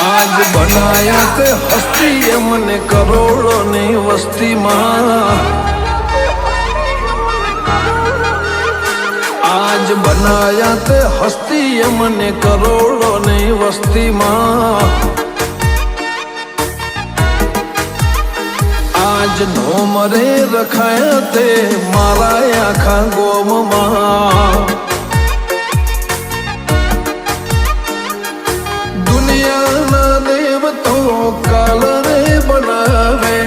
આજ બનાયા તે હસ્તી મને કરોડોની વસ્તીમાં આજ બનાયા તે હસ્તી મને કરોડોની વસ્તીમાં આજ નો મરે રખાયા તે મારા આખા ગોમમાં દુનિયાના દેવ તો કાલ રે બનાવે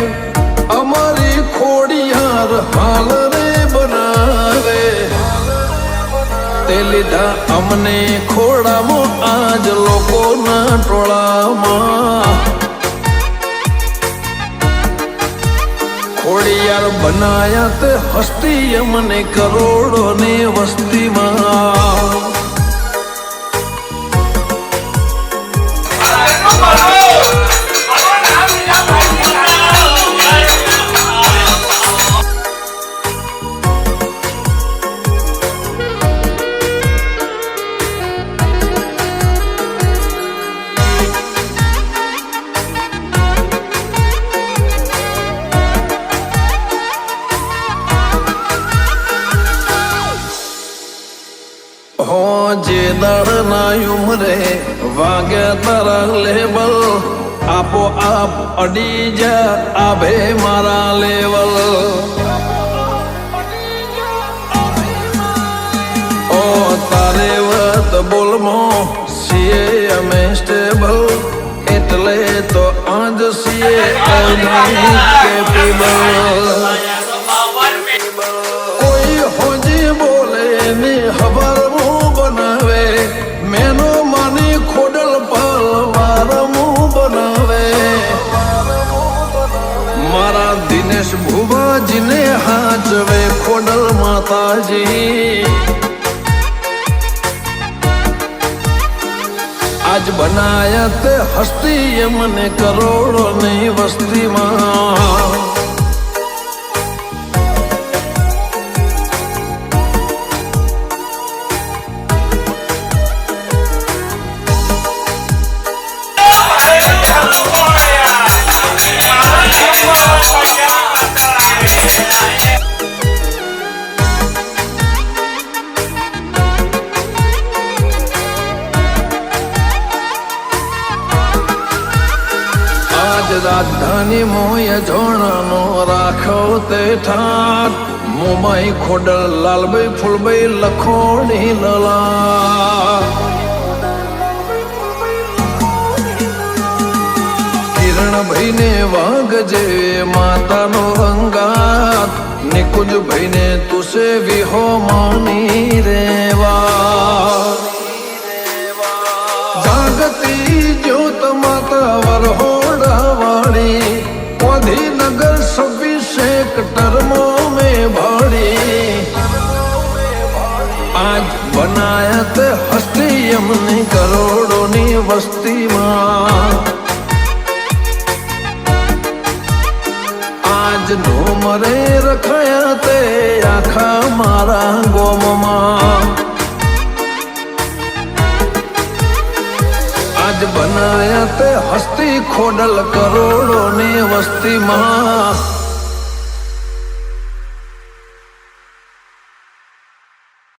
અમારી ખોડિયાર હાલ રે બનાવે તે લીધા અમને ખોડામાં આજ લોકોના ટોળામાં ખોડિયાર બનાયા તે હસ્તી મને કરોડોની વસ્તીમાં હો જે દળના ઉમરે વાગ્યા તારા લેવલ આપો આપ અડી જા આભે મારા લેવલ ઓ તારે વત બોલમો સીએ અમે સ્ટેબલ એટલે તો આજ સીએ કેપેબલ કોઈ હોજી બોલે ને ખબર બનાવે મેનો માની ખોડલ પલવારમું બનાવે મારા દિનેશ ભુવાજીને હાચવે ખોડલ માતાજી આજ બનાયા તે હસ્તી મને કરોડોની વસ્તીમાં રાજધાની મોય જોણાનો રાખો તે ઠાટ મુંબઈ ખોડલ લાલભાઈ ફૂલભાઈ લખોણી લલા કિરણભાઈ ને વાગજે માતાનો અંગાત નિકુંજભાઈ ને તુસે વિહો માની રેવા જાગતી જ્યોત માતા વરહો गांधीनगर 26 सेक्टरों में भाड़ी आज बनाया ते हस्ती हमने करोड़ों नी वस्ती में आज नो मरे रखाया ते आखा मारा गोम में बनाया ते हस्ती खोडल करोड़ों ने वस्ती मां